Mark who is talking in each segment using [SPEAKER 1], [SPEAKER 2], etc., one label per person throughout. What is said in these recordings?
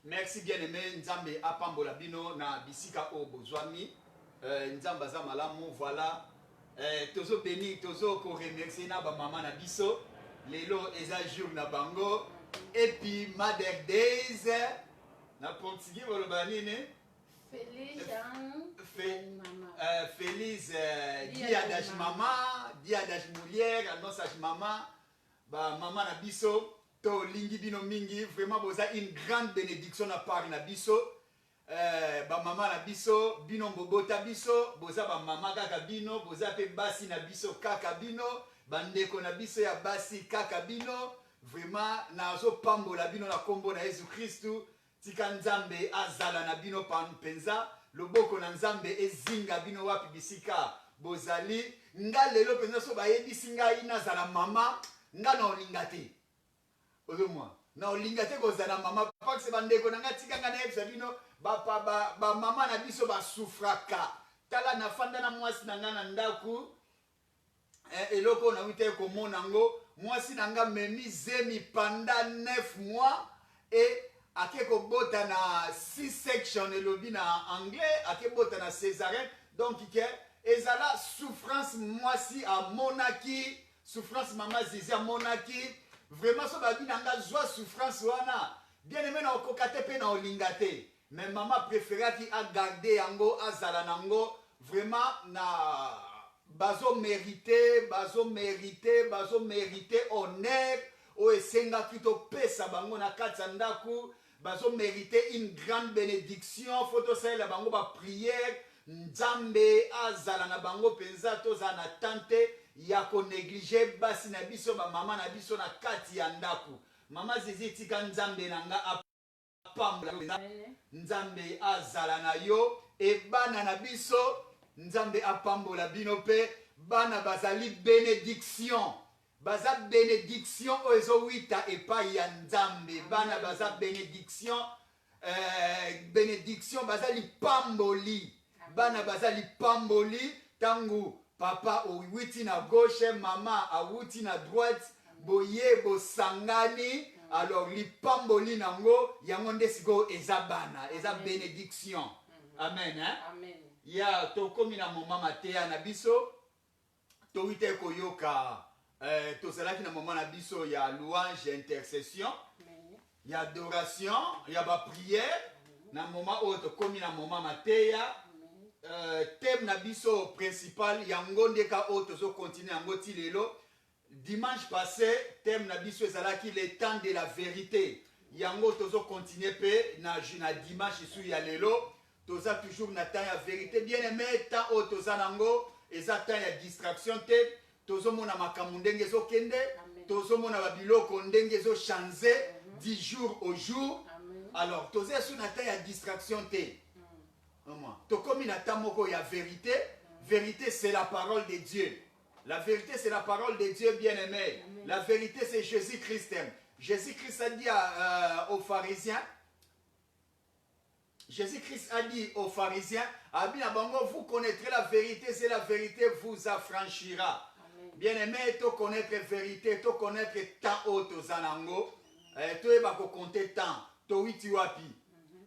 [SPEAKER 1] Merci bien aimé Nzambe apambola bino na bisika o bozwami. Nzamba za malamu voilà. Tozo béni, tozo ko remercier na ba maman na biso. Lelo eza jour na bango. Et puis Mother Days na portugais boloba nini?
[SPEAKER 2] Feliz
[SPEAKER 1] Feliz dia das mamá, dia das mulheres, a nossa mamá, ba maman na biso. To lingi bino mingi, vraiment boza une grande bénédiction na part na biso. Ba maman na biso, bino mbobota biso, boza ba maman kaka bino, boza pe basi na biso kaka bino, bandeko na biso ya basi kaka bino. Vraiment nazo pambola bino na kombo na Yesu Christu. Tika Nzambe azala na bino penza, loboko na Nzambe ezinga bino wapi bisika bozali. Nga lelo penza so bayebisi ngai nazala mama, nga na olinga te. Ozomo na olinga te kozala mama parce que bandeko na nga tika nga na yebisa bino ba mama na biso ba souffraka. Tala na fanda na mwasi na nga na ndaku eloko na wite komona ngo mwasi na nga memi zemi pendant 9 mois et ake kobota na C-section elobi na anglais, ake bota na césarienne, donc ke ezala souffrance mwasi a monaki, souffrance mama zizi a monaki, vraiment so babi nanga zwa souffrance wana, bien aimé na okokate pe na olingate, mais maman préféraki a garder yango, a zala nango, vraiment na bazo mérité honneur, o esenga kito pesa bango na katsandaku, bazo mériter une grande bénédiction. Faut ça la bango ba prière. Nzambe azala na bango penza toza na tante ya ko négliger basi na biso ba mama na biso na kati ya ndaku. Mama zizi tika Nzambe nanga apambola Nzambe azala na yo e bana na biso Nzambe apambola bino pe bana bazali bénédiction. Baza bénédiction oezo wita epai ya Nzambe bana baza bénédiction bénédiction baza lipamboli bana baza lipamboli tangu papa owiti na gauche mama awuti na droite boye bosangani alors lipamboli nango yango nde siko eza bana eza bénédiction amen hein?
[SPEAKER 2] Amen.
[SPEAKER 1] Ya tokomi na moma mateya na biso towite koyoka tozalaki na moment na biso ya louange intercession ya adoration ya ba prière na moment oyo tokomi na moment mateya thème na biso principal yango ndeka oyo tozo continuer yango ti lelo dimanche passé thème na biso ezalaki le temps de la vérité yango tozo continuer pe na dimanche su ya lelo toza toujours na temps ya vérité bien aimé temps oyo toza nango eza temps ya distraction te tozomona makambo ndenge ezokende tozomona babiloko ndenge ezochange du jour au jour. Alors toza sur na temps ya distraction te tokomi na temps moko ya vérité. Vérité c'est la parole de Dieu. La vérité c'est la parole de Dieu bien aimé. La vérité c'est Jésus-Christ. Jésus-Christ a dit aux pharisiens, Jésus-Christ a dit aux pharisiens, vous connaîtrez la vérité, c'est la vérité vous affranchira. Bien aimé, tu connaître la vérité, tu connaître tant autres zanango, tu es pas compter tant, tu es wapi,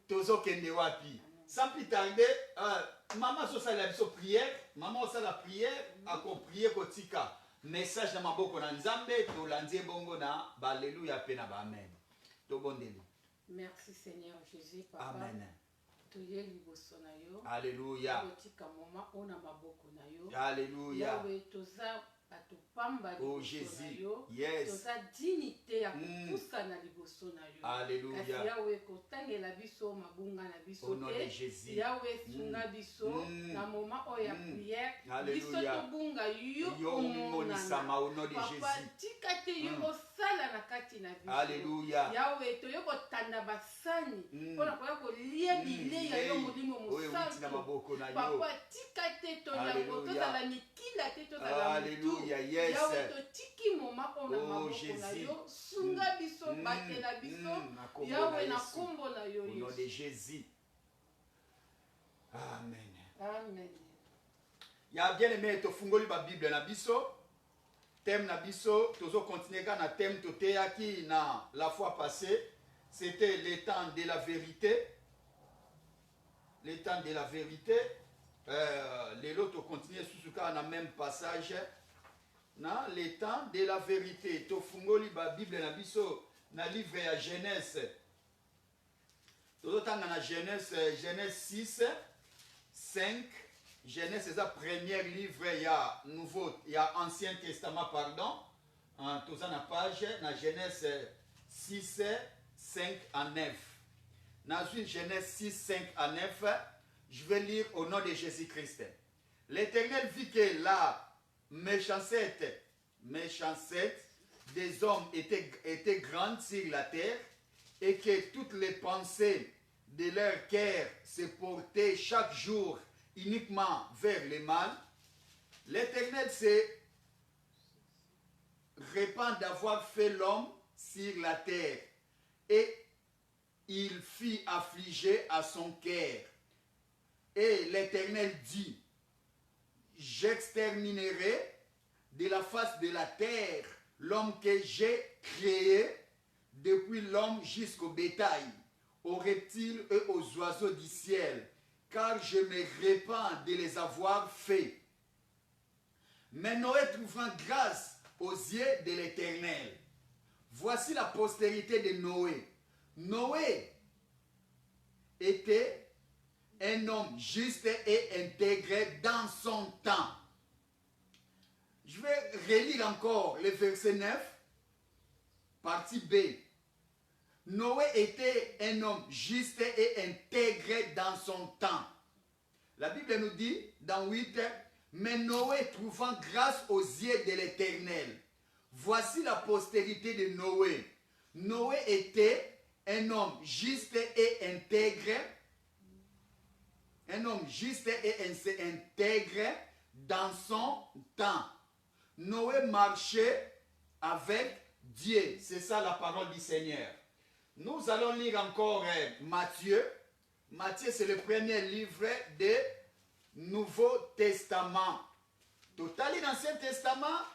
[SPEAKER 1] tu es wapi. Sans plus tarder, maman ça la prière, maman ça la prière, a prier kotika. Message na maboko na Nzambe, to landie bongo na alléluia pe na ba amen. To bondeli.
[SPEAKER 2] Merci Seigneur Jésus papa.
[SPEAKER 1] Amen.
[SPEAKER 2] Toye liboso na yo.
[SPEAKER 1] Alléluia.
[SPEAKER 2] Totika mama ona maboko na yo.
[SPEAKER 1] Alléluia.
[SPEAKER 2] Yawe toza batopamba
[SPEAKER 1] oh
[SPEAKER 2] liboso na
[SPEAKER 1] Jésus.
[SPEAKER 2] yo.
[SPEAKER 1] Yes.
[SPEAKER 2] Toza dignité ya kupusa na liboso na yo.
[SPEAKER 1] Alléluia.
[SPEAKER 2] Kasi yawe kotangela biso mabunga na biso te.
[SPEAKER 1] Au nom de Jésus.
[SPEAKER 2] Yawe sunga biso na moment oyo ya prière. Biso
[SPEAKER 1] Alléluia.
[SPEAKER 2] tobunga yo
[SPEAKER 1] omonana. Au nom de
[SPEAKER 2] Papa,
[SPEAKER 1] Jésus.
[SPEAKER 2] tika te yo osala na kati na biso.
[SPEAKER 1] Alléluia.
[SPEAKER 2] Yawe toyo kotanda basani. Pona koya kolia bilei ya yo molimo mosantu. Papa tika te tonyango tozala mikila te tozala mutu.
[SPEAKER 1] Yes.
[SPEAKER 2] Yawe totiki moma ona maboko na yo. Sunga biso batela biso. Yawe na kombo na yo
[SPEAKER 1] Au nom de
[SPEAKER 2] Yesu.
[SPEAKER 1] Jésus. Amen.
[SPEAKER 2] Amen.
[SPEAKER 1] Ya bien aimé to fungoli ba Bible na biso. Thème na biso tozo continuer na thème toteaki na la fois passée. c'était le temps de la vérité. Le temps de la vérité. Les autres continuent sous le même passage. Dans le temps de la vérité. Tofungoli ba Bible na biso na livre ya Genèse. Tozotanga na Genèse 6, 5. Genèse c'est le premier livre il y a Ancien Testament, pardon. Tout ça na page na Genèse 6, 5 à 9. Dans une Genèse 6, 5 à 9, je vais lire au nom de Jésus-Christ. L'Éternel vit que la méchanceté des hommes était grande sur la terre et que toutes les pensées de leur cœur se portaient chaque jour uniquement vers le mal. L'Éternel se répand d'avoir fait l'homme sur la terre et il fit affliger à son cœur. Et l'Éternel dit, j'exterminerai de la face de la terre l'homme que j'ai créé, depuis l'homme jusqu'au bétail, aux reptiles et aux oiseaux du ciel, car je me répands de les avoir faits. Mais Noé trouvant grâce aux yeux de l'Éternel. Voici la postérité de Noé. Noé était un homme juste et intégré dans son temps. Je vais relire encore le verset 9, partie B. Noé était un homme juste et intégré dans son temps. La Bible nous dit dans 8, mais Noé trouvant grâce aux yeux de l'Éternel. Voici la postérité de Noé. Noé était un homme juste et intégré. Un homme juste et intégré dans son temps. Noé marchait avec Dieu. C'est ça la parole du Seigneur. Nous allons lire encore Matthieu. Matthieu, c'est le premier livre du Nouveau Testament. Totali l'Ancien Testament,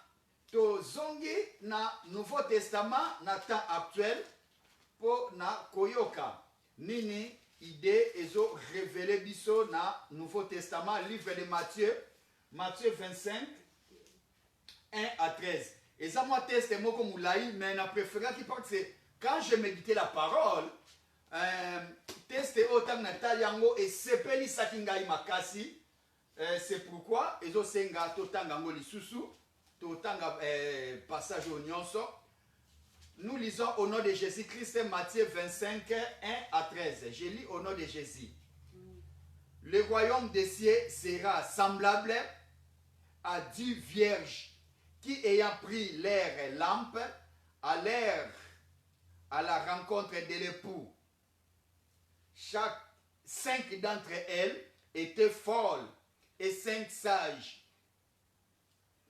[SPEAKER 1] to zongi na Nouveau Testament na temps actuel pour na koyoka. Nini idée ezo révélé biso na Nouveau Testament, livre de Matthieu, Matthieu 25, 1 à 13. Et ça, moi, teste mot comme moulaï, mais na préféré qui part, c'est quand je méditais la parole, teste autant na yango et sepeli sakingai makasi. C'est pourquoi ezo senga totanga ngo lisusu, totanga passage au nyonso. Nous lisons au nom de Jésus-Christ, Matthieu 25, 1 à 13. Je lis au nom de Jésus. Le royaume des cieux sera semblable à 10 vierges qui, ayant pris leur lampe, allèrent à la rencontre de l'époux. 5 d'entre elles étaient folles et 5 sages.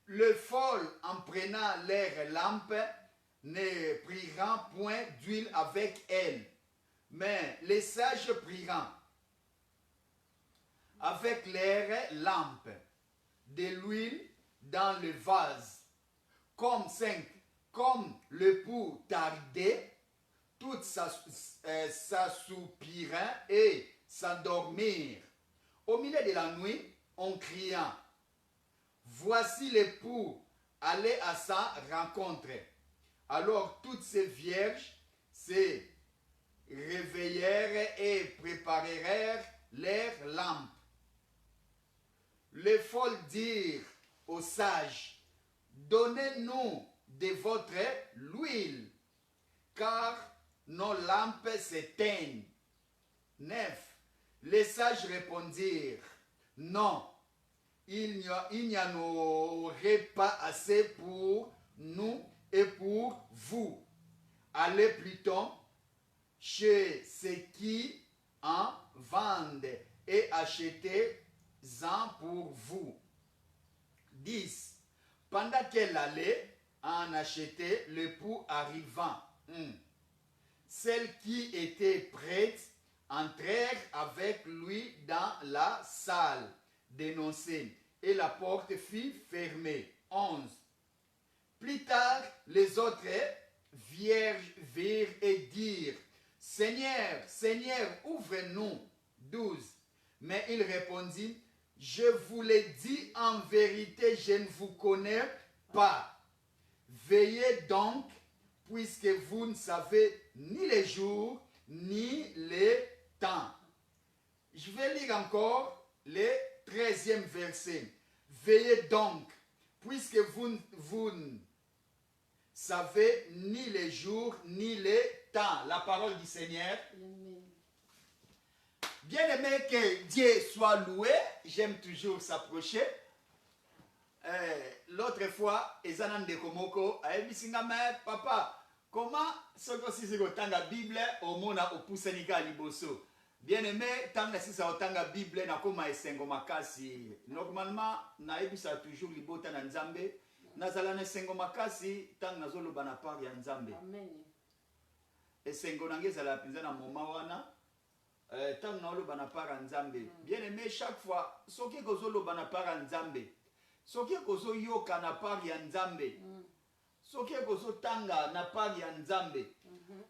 [SPEAKER 1] Les folles, en prenant leur lampe, ne priront point d'huile avec elles, mais les sages priront avec leurs lampes de l'huile dans le vase. Comme l'époux tardait, toutes s'assoupirent et s'endormirent. Au milieu de la nuit, on cria, voici l'époux, allez à sa rencontre. Alors toutes ces vierges se réveillèrent et préparèrent leurs lampes. Les folles dirent aux sages, donnez-nous de votre l'huile, car nos lampes s'éteignent. 9. Les sages répondirent, non, il n'y en aurait pas assez pour nous et pour vous. Allez plutôt chez ceux qui en vendent et achetez-en pour vous. 10. Pendant qu'elle allait en acheter, l'époux arrivant, celles qui étaient prêtes entrèrent avec lui dans la salle d'énoncer et la porte fut fermée. 11. Plus tard, les autres vierges virent et dirent, Seigneur, Seigneur, ouvre-nous. 12. Mais il répondit, je vous l'ai dit en vérité, je ne vous connais pas. Veillez donc, puisque vous ne savez ni les jours, ni les temps. Je vais lire encore le 13e verset. Veillez donc, puisque vous ne savez ni les jours, ni les temps. La parole du Seigneur. Bien aimé, que Dieu soit loué. J'aime toujours s'approcher. L'autre fois, Ezanan de Komoko a dit, papa, comment ce que si c'est la Bible au monde au Poussanika Liboso? Bien aimé, tant que si c'est la Bible, na koma esengo makasi. Normalement, na ebisa toujours libota na Nzambe. Nazala na esengo makasi, tant na zolo banapar ya Nzambe. Amen. Esengo nangeza la pinza na moma wana. Tant na zolo banapar ya Nzambe. Bien aimé, chaque fois, soki kozolo banapar ya Nzambe. Soki kozo yoka na part ya Nzambe. Soki kozo tanga na part ya Nzambe.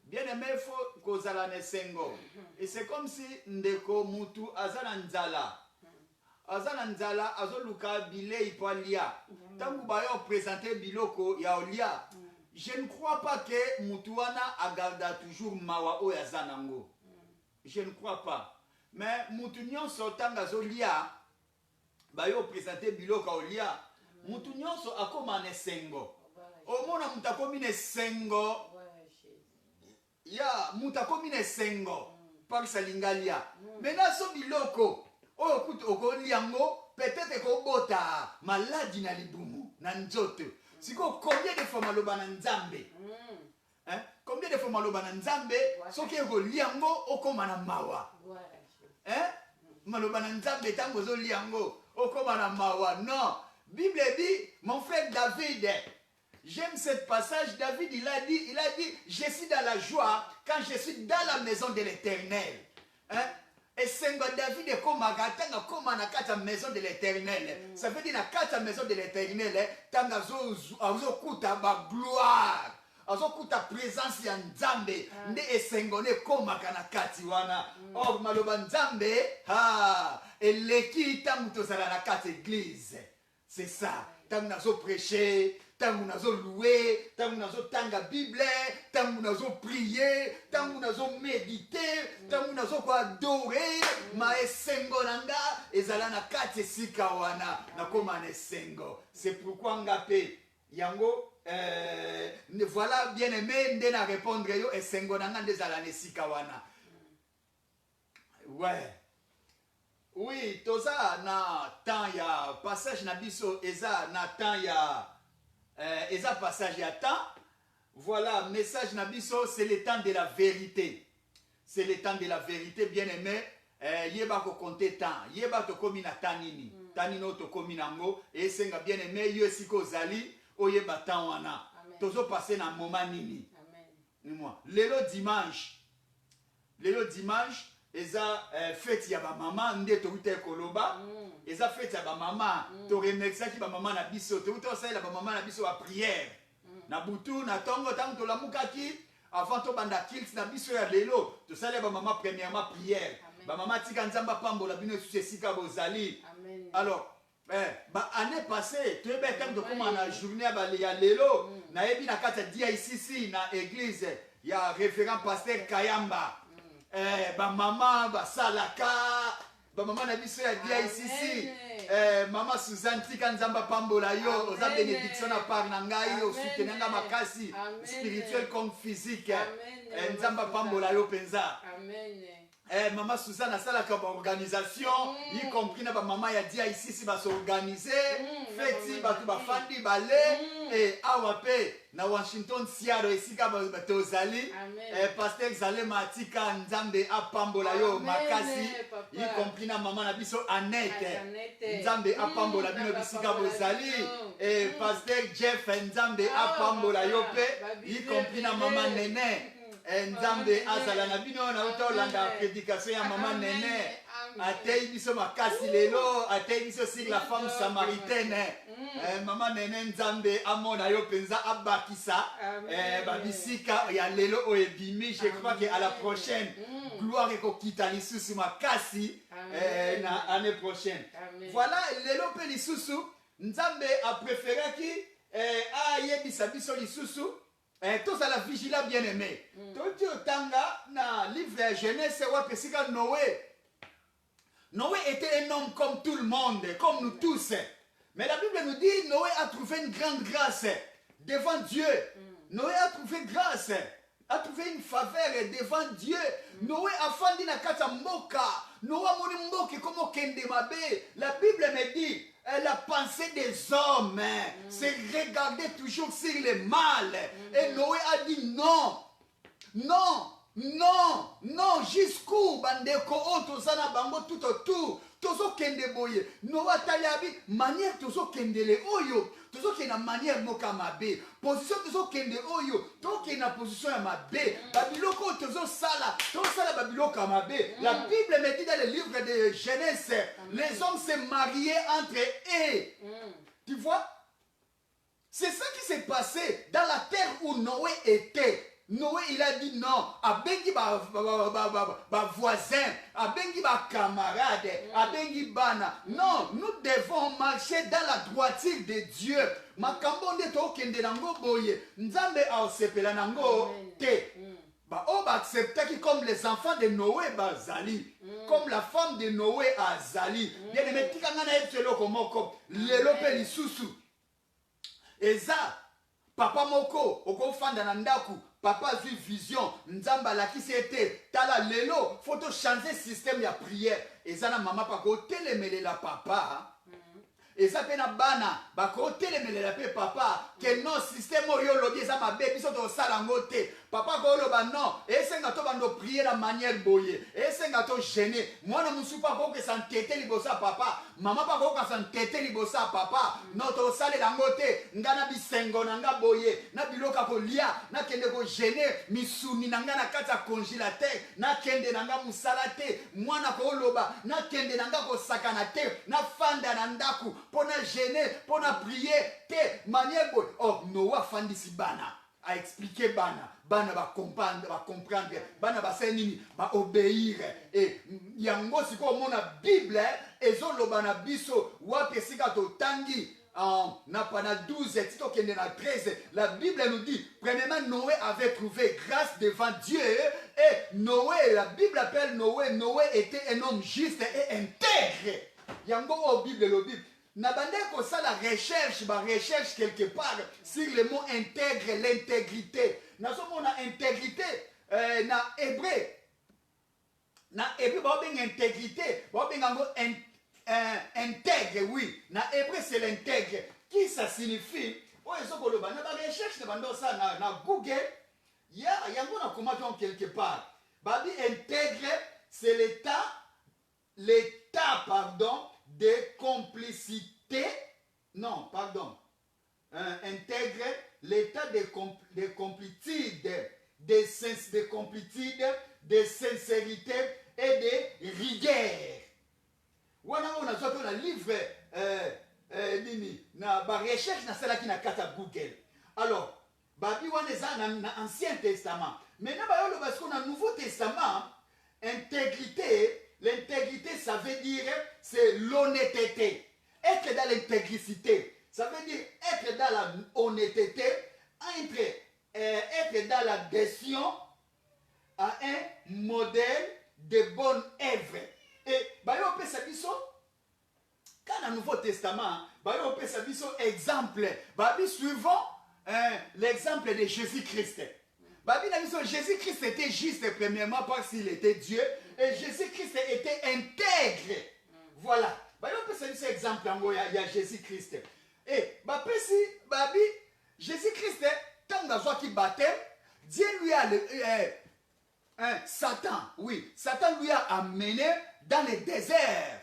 [SPEAKER 1] Bien aimé, il faut kozala na esengo. Et c'est comme si ndeko mutu azana nzala. Azana nzala azoluka bile ipalia. Tangu bayo présenter biloko ya olia. Je ne crois pas que mutuana agarda toujours mawa o ya zanango. Je ne crois pas. Mais mutu nyonso tanga zolia bayo présenter biloko ya olia. Mutu nyonso akoma na esengo. Omona mutakomi na esengo. Ya mutakomi na esengo. Par salingalia. Maintenant so biloko oyo kutu okoliango peut-être kobota maladi na libumu na nzoto. Siko combien de fois maloba na Nzambe? Hein? Combien de fois maloba na Nzambe soki ekoliango okoma na mawa? Hein? Maloba na Nzambe tango zoliango okoma na mawa. Non, Bible dit mon frère David. J'aime ce passage. David, il a dit, je suis dans la joie quand je suis dans la maison de l'Éternel. Hein? Et c'est David est comme na kata maison de l'Éternel. Ça veut dire na kata maison de l'Éternel, tanga zo kuta ba gloire. Azo kuta présence ya Nzambe. Nde esengone koma kana kati wana. Or maloba Nzambe, eleki tangu tozala na kati église. C'est ça. Tangu nazo prêcher. Tangu nazo louer, tangu nazo tanga Bible, tangu nazo prier, tangu nazo méditer, tangu nazo adorer, ma esengo nanga ezala na kati esika wana na koma na esengo. C'est pourquoi ngapé yango voilà bien aimé nde na répondre yo esengo nanga ndezala na esika wana. Ouais. Oui, toza na temps ya passage na biso eza na temps ya eza passage à temps. Voilà, message nabiso, c'est le temps de la vérité. C'est le temps de la vérité, bien aimé. Yeba ko compter temps. Yeba to komi na tanini. Tanino to komi nango. Et senga bien aimé, yo siko zali, o yeba temps wana. Tozo passer na moment nini. Amen. Lelo dimanche. Lelo dimanche, eza fête ya ba maman nde to ute koloba. Eza fête ya ba maman. To remercier ki ba maman na biso. To ute osala ba maman na biso a prière. Na butu na tongo tango to lamukaki avant to banda kilt na biso ya lelo. To sala ba maman premièrement prière. Ba maman tika nzamba pambola bino su sika bozali. Alors ba année passée, tu es quand de comment na journée ya lelo na ebi na kata dia ici na église ya référent pasteur Kayamba. Ba maman ba salaka ba maman na biso ya dia ici maman Suzanne tika nzamba pambola yo oza bénédiction na part na ngai o soutenanga makasi spirituel comme physique nzamba pambola yo penza. Amen. Maman Suzanne a ça comme organisation, y compris na ba maman ya dia ici si ba s'organiser, feti ba tu ba fandi balé et awape na Washington Seattle ici ka ba tozali pasteur Xalé Matika Nzambe a pambola yo makasi, y compris na maman na biso Annette Nzambe a pambola bino bisika bozali et pasteur Jeff Nzambe a pambola yo pe, y compris na maman Nene Nzambe azala na bino na utolanda prédication ya maman Nene atei biso makasi lelo, atei biso sur la femme samaritaine. Maman nene nzambe amona yo penza abakisa babisika ya lelo oebimi. Je crois que à la prochaine gloire ekokita lisusu makasi na année prochaine. Voilà lelo pe lisusu nzambe a préféré ki ayebisa biso lisusu tous à la vigila bien aimé. Toti otanga na livre de Genèse wapesika Noé. Noé était un homme comme tout le monde, comme nous tous. Mais la Bible nous dit Noé a trouvé une grande grâce devant Dieu. Noé a trouvé grâce, a trouvé une faveur devant Dieu. Noé a fandi na kata mboka. Noé a moni mboka comme kende mabe. La Bible me dit la pensée des hommes, c'est regarder toujours sur le mal. Et Noé a dit non, non, non, non, jusqu'où bandeko otozana bango tout autour. Tozo kende boye. Noé taliabi manière tozo kende le oyo. Tozo kena manière moka mabe. Position tozo kende oyo. Tozo kena position ya mabe. Babiloko tozo sala. Tozo sala babiloko mabe. La Bible me dit dans le livre de Genèse, les hommes se mariaient entre eux. Tu vois? C'est ça qui s'est passé dans la terre où Noé était. Noé, il a dit non. Abengi ba voisin, abengi ba camarade, abengi bana. Non, nous devons marcher dans la droiture de Dieu. Makambo nde to kende nango boye. Nzambe a osepela nango te. Ba o ba accepter comme les enfants de Noé bazali, comme la femme de Noé azali. Bien aimé tikanga na etelo komoko. Lelo pe lisusu. Eza papa moko okofanda na ndaku. Papa a vu vision, nzamba la qui c'était, tala lelo, faut changer système ya prière. Et ça na maman pa ko telemele la papa. Et ça pe na bana, ba ko telemele la pe papa, que non système oyo lobi ça ma bébé so to sala ngote. Papa ko lo ba non, et senga to bando prier la manière boye. Et senga to gêner. Moi na musupa ko que s'entêter libosa papa. Maman pa ko ka s'entêter libosa papa. Non to sala la ngote, ngana bisengo na nga boye, na biloka ko lia, na kende ko gêner, misuni na nga na kata congélateur, na kende na nga musala te, mwana ko loba, na kende na nga ko sakana te, na fanda na ndaku, pona gêner, pona prier te, manière boye. Oh, Noah fandi si bana. A expliquer bana va comprendre, bana va senini, va obéir. Et yango siko mona Bible ezoloba na biso wapi sika to tangi na pana 12 tito kende na 13. La Bible nous dit premièrement Noé avait trouvé grâce devant Dieu et Noé, la Bible appelle Noé était un homme juste et intègre. Yango au Bible le Bible Nabande ko ça la recherche quelque part sur le mot intègre, l'intégrité. Nous sommes en intégrité na hébreu. Na hébreu ba ben intégrité, ba ben ngo intègre oui. Na hébreu c'est l'intègre. Qui ça signifie? Oh eso ko loba na ba recherche na bando ça na Google. Ya yango na comment quelque part. Ba bi intègre c'est l'état pardon de complicité, non, pardon, intègre l'état de complicité, de sincérité et de rigueur. Wana on a sorti un livre, na ba recherche na celle qui na kata Google. Alors, babi wana za na Ancien Testament. Maintenant ba yo parce qu'on a Nouveau Testament, intégrité. L'intégrité, ça veut dire, c'est l'honnêteté. Être dans l'intégrité, ça veut dire être dans la honnêteté, être dans la décision à un modèle de bonne œuvre. Et, bah, on peut s'abisso, quand dans le Nouveau Testament, bah, on peut s'abisso exemple, bah, suivant l'exemple de Jésus-Christ. Jésus-Christ était juste premièrement parce qu'il était Dieu et Jésus-Christ était intègre. Voilà. On peut se dire exemple il y a Jésus-Christ. Et Jésus-Christ, tant dans qui baptême, Dieu lui a Satan, oui, Satan lui a amené dans le désert.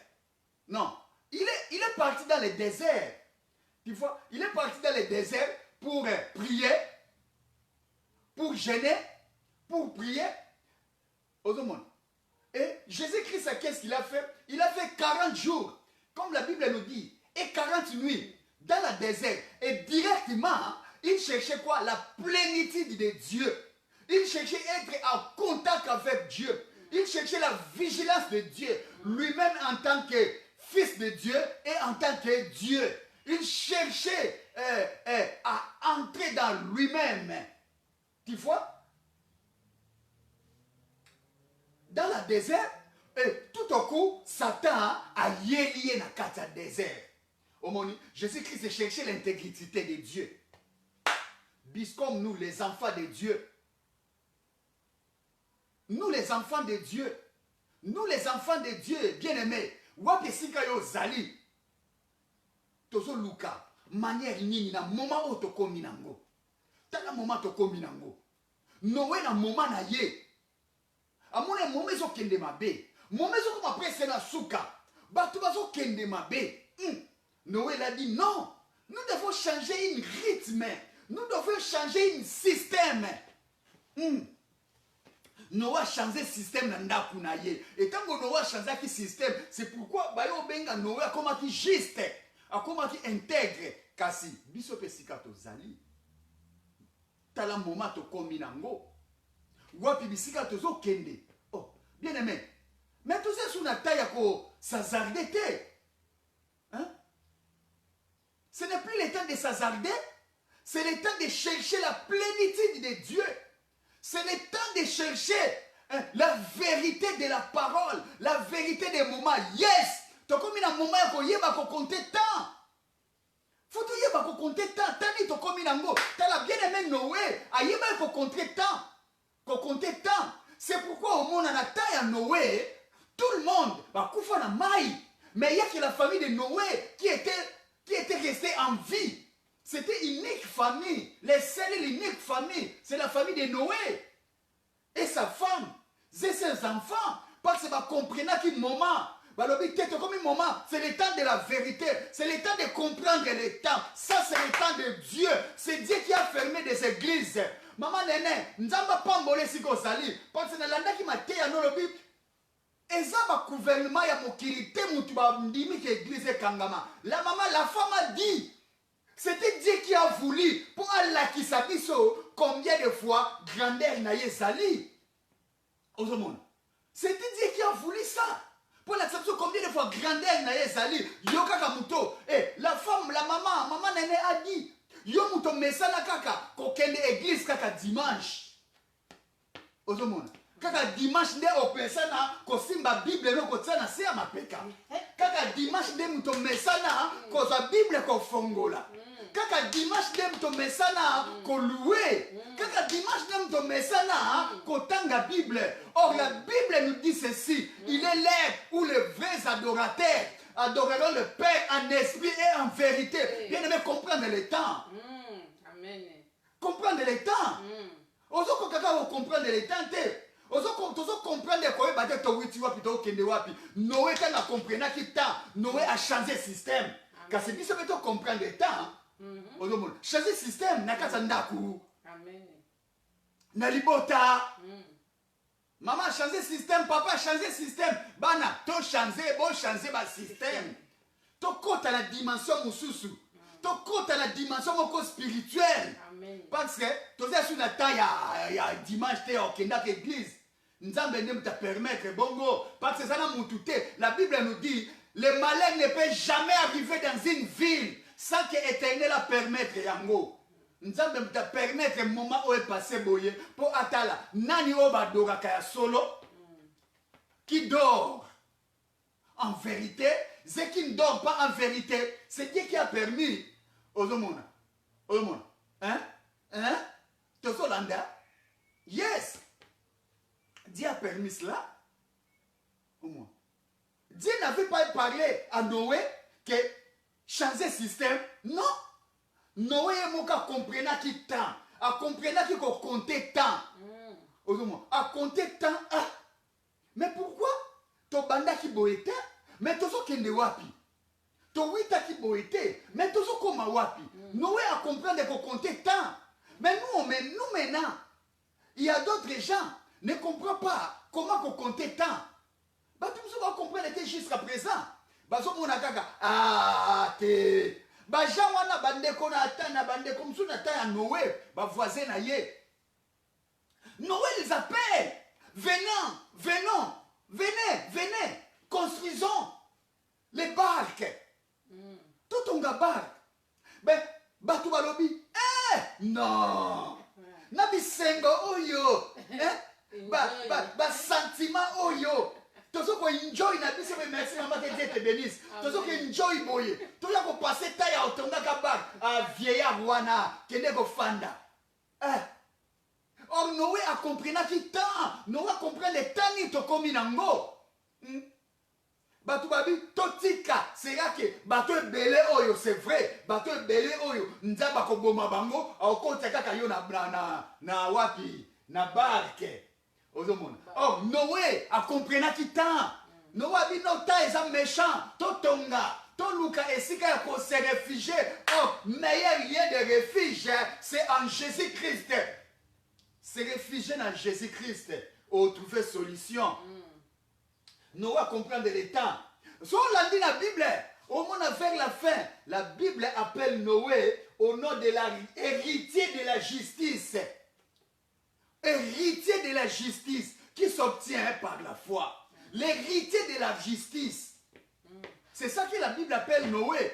[SPEAKER 1] Non, il est parti dans le désert. Tu vois, il est parti dans le désert pour prier. Pour jeûner, pour prier, aux hommes. Et Jésus-Christ, qu'est-ce qu'il a fait? Il a fait 40 jours, comme la Bible nous dit, et 40 nuits dans le désert. Et directement, il cherchait quoi? La plénitude de Dieu. Il cherchait être en contact avec Dieu. Il cherchait la vigilance de Dieu. Lui-même en tant que fils de Dieu et en tant que Dieu. Il cherchait à entrer dans lui-même. Tu vois? Dans le désert, tout au coup, Satan a lié dans le désert. Jésus-Christ cherchait l'intégrité de Dieu. Comme nous, les enfants de Dieu. Nous, les enfants de Dieu. Nous, les enfants de Dieu, bien-aimés. Wapesika yo zali. Tozo luka. Manière nini na moment où tokomi nango. Tana moment tokomi nango. Noé na moment na ye. Amone moment zo kende mabe. Moment zo kuma presse na suka. Batu bazo kende mabe. Noé l'a dit non. Nous devons changer un rythme. Nous devons changer un système. Noé a changé le système dans Ndakunaye. Et quand Noé a changé le système, c'est pourquoi Bayo Benga Noé a commencé juste, a commencé intègre. Kasi, biso pesika to zali. Tala moment to kominango. Wapi bisika to zo kende. Oh, bien aimé. Mais tout ça sous la taille ko s'hazarder. Hein? Ce n'est plus le temps de s'hazarder. C'est le temps de chercher la plénitude de Dieu. C'est le temps de chercher la vérité de la parole, la vérité des moments. Yes! Tu as comme un moment où tu as compté temps. Faut que tu aies compté temps. Tu as comme un mot. Tu as bien aimé Noé. Tu as compté temps. C'est pourquoi au monde, en taille à Noé, tout le monde va couper dans maille. Mais il y a que la famille de Noé qui était restée en vie. C'était une unique famille. Les seuls et l'unique famille, c'est la famille de Noé. Et sa femme, et ses enfants. Parce que va comprendre qu'un moment, comme un moment, c'est le temps de la vérité. C'est le temps de comprendre le temps. Ça, c'est le temps de Dieu. C'est Dieu qui a fermé des églises. Maman Néné, Nzamba Pambole Sikosali. Parce que dans l'année qui m'a dit à nos lobbies, et ça, le gouvernement, il y a mon kilité, l'église Kangama. La maman, la femme a dit. C'était Dieu qui a voulu pour Allah qui s'habille combien de fois grandeur n'a sali. C'était Dieu qui a voulu ça. Pour la combien de fois grandeur n'a sali. Yoka Kamuto. Et la femme, la maman Néné a dit. Yo muto mesala kaka kokende église kaka dimanche. Kaka dimanche nde opesana kosimba Bible no kotsana se ya mapeka. Kaka dimanche nde muto mesana koza Bible ko fongola. Kaka dimanche nde muto mesana ko louer. Kaka dimanche nde muto mesana ko tanga Bible. Or la Bible nous dit ceci, il est l'heure où les vrais adorateurs adoreront le Père en esprit et en vérité. Bien aimé, comprendre le temps.
[SPEAKER 2] Amen.
[SPEAKER 1] Comprendre le temps. Ozo kaka comprendre le temps te. Ozo comprendre quoi ba te witi wapi to kende wapi. Noé quand a compris qui temps, Noé a changé système. Car c'est biso beto comprendre le temps. Ozo mon changer système na kasa ndaku.
[SPEAKER 2] Amen.
[SPEAKER 1] Na libota. Maman a changé système, papa a changé système. Bana, to changer, bon changer ba système. To côté la dimension mususu. To côté la dimension moko spirituelle.
[SPEAKER 2] Amen.
[SPEAKER 1] Parce que tu es sur la taille à dimanche te au kenda église. Nzambe ne te permettre bongo parce que ça n'a moutouté. La Bible nous dit le malheur ne peut jamais arriver dans une ville sans que l'Éternel la permettre yango. Nzambe te permettre le moment où est passé boye pour atala nani oba dora kaya solo qui dort en vérité, ce qui ne dort pas en vérité, c'est Dieu qui a permis aux hommes. Hein? Tosolanda? Yes! Dieu a permis cela. Au moins. Dieu n'avait pas parlé à Noé que changer système. Non! Noé moka comprena qui temps. A comprena qui comptait temps. Au moins. A compter temps. Ah! Mais pourquoi? To banda qui boete? Mais tozo kende wapi? To wita qui boete? Mais tozo koma wapi? Noé a compris de compter temps. Mais nous maintenant, il y a d'autres gens qui ne comprennent pas comment compter temps. te jusqu'à présent. Bazomona kaka ah te. Baja wana bandeko na ata na bandeko msu na ta ya Noé, ba voisin na ye. Noé les appelle. Venons, venons, venez, venez, construisons les barques. Tout on barque. Ben, batu balobi. Non. Na bisengo oyo. Ba sentiment oyo. Tozo ko enjoy na biso me merci maman que Dieu te bénisse. Tozo ko enjoy boye. Tozo ko passer ta ya otonga ka barque. A vieillard wana kende ko fanda. Or Noé a compris na ki temps. Noé a compris le temps ni to komi nango. Bato babi totika sera que bato ebele oyo c'est vrai. Bato ebele oyo nzaba ko boma bango akota kaka yo na wapi na barque. Ozomona. Or Noé a compris na ki temps. Noé a dit non ta eza méchant. Totonga. Toluka esika ya ko se réfugier. Or meilleur lieu de refuge c'est en Jésus-Christ. Se réfugier dans Jésus-Christ pour trouver solution. Noé a compris le temps. Si on l'a dit dans la Bible, au moins vers la fin, la Bible appelle Noé au nom de l'héritier de la justice. Héritier de la justice qui s'obtient par la foi. L'héritier de la justice. C'est ça que la Bible appelle Noé.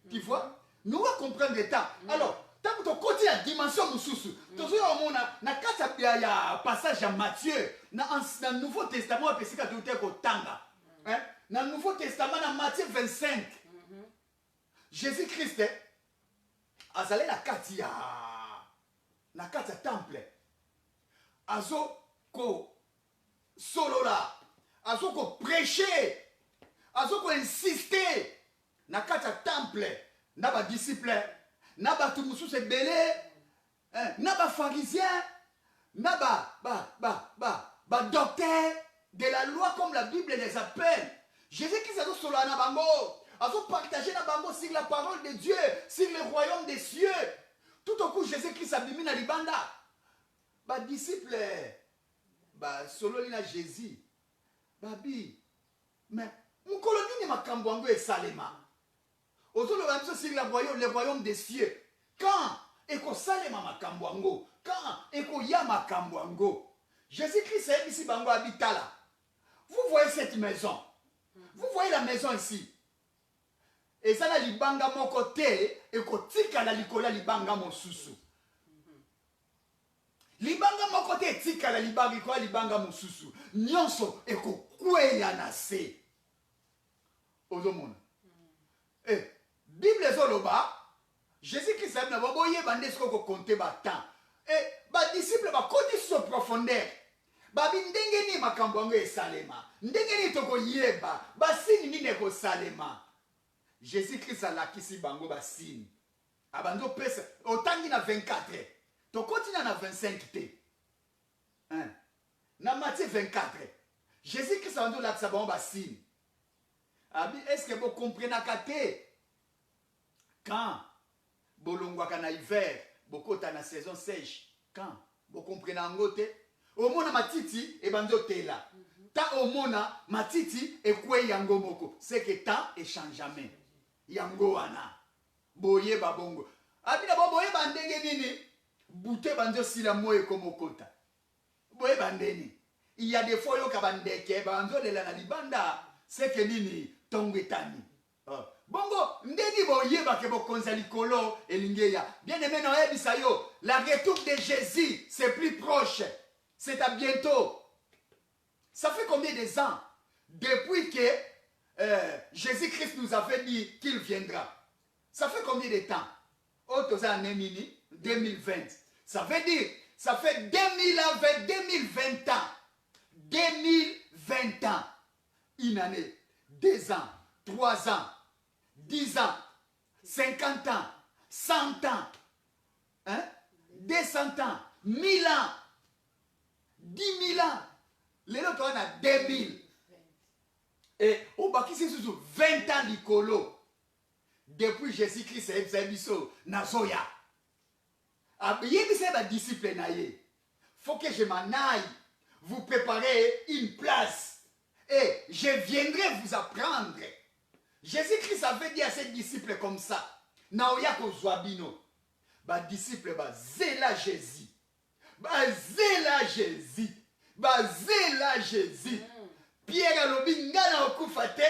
[SPEAKER 1] Tu vois? Noé comprend le temps. Alors, tant que tu continues la dimension mususu, tu as na kata ya passage à Matthieu, dans le Nouveau Testament, parce que tu es au Tanga. Dans le Nouveau Testament, dans Matthieu 25, Jésus-Christ a allé la kata temple. Azo ko solola, azo ko prêcher, azo ko insister na kata temple, na ba disciple. Na ba tumusu ebele, na ba pharisien, na ba docteur de la loi comme la Bible les appelle. Jésus-Christ a dit solo na bango, a partager na bango sur la parole de Dieu, sur le royaume des cieux. Tout au coup Jésus-Christ a bimi na libanda. Ba disciple, ba solo li na Jésus. Babi, mais mon coloni ni makambo wango esalema. Sur le royaume des cieux. Quand eko salema makambo quand eko ya makambo Jésus-Christ est ici bango habitala. Vous voyez cette maison. Vous voyez la maison ici. Et ça la libanga mon côté eko tika la likola libanga mosusu. Libanga mon côté tika la libanga mosusu. Nyonso eko kweya na se. Ozomona. Bible zoloba, Jésus-Christ a dit, boye bande ce qu'on compte temps. Et ba disciple ba condition profondeur. Ba bindenge ni makambo ngo esalema. Ndenge ni toko yeba, ba sini ni neko salema. Jésus-Christ a lakisi bango ba sini. Abando pesa otangi na 24. To continue na 25 te. Na Matthieu 24. Jésus-Christ a lakisa bango ba sini. Abi est-ce que vous comprenez kate? Quand bolongwaka na hiver, bokota na saison sèche. Quand vous comprenez ngote, au mona matiti e banzotela. Ta au mona matiti e kwe yango moko. C'est que temps et change jamais. Yango wana. Boye babongo. Abina boye bandenge nini? Bouté banzo sila moye komokota. Boye bandeni. Il y a des fois yo kabandeke banzo de la libanda. C'est que nini tongwetani. Bongo, ndeni boyeba ke bokonza likolo elingeya. Bien aimé Noé bisayo, la retour de Jésus, c'est plus proche. C'est à bientôt. Ça fait combien de ans depuis que Jésus-Christ nous avait dit qu'il viendra? Ça fait combien de temps? Autres années 2020. Ça veut dire, ça fait 2020 ans. 2020 ans. Une année, 2 ans, 3 ans. 10 ans, 50 ans, 100 ans, 200 ans, 1000 ans, 10 000 ans. Les autres, on a 2000. Et au baki, c'est sous 20 ans d'Ikolo. Depuis Jésus-Christ, c'est Bisso, Nazoya. Il disciple. Faut que je m'en aille. Vous préparez une place. Et je viendrai vous apprendre. Jésus-Christ avait dit à ses disciples comme ça. Naoya kozwabino. Ba disciple ba zela Jésus. Ba zela Jésus. Ba zela Jésus. Pierre alobi ngana okufa te.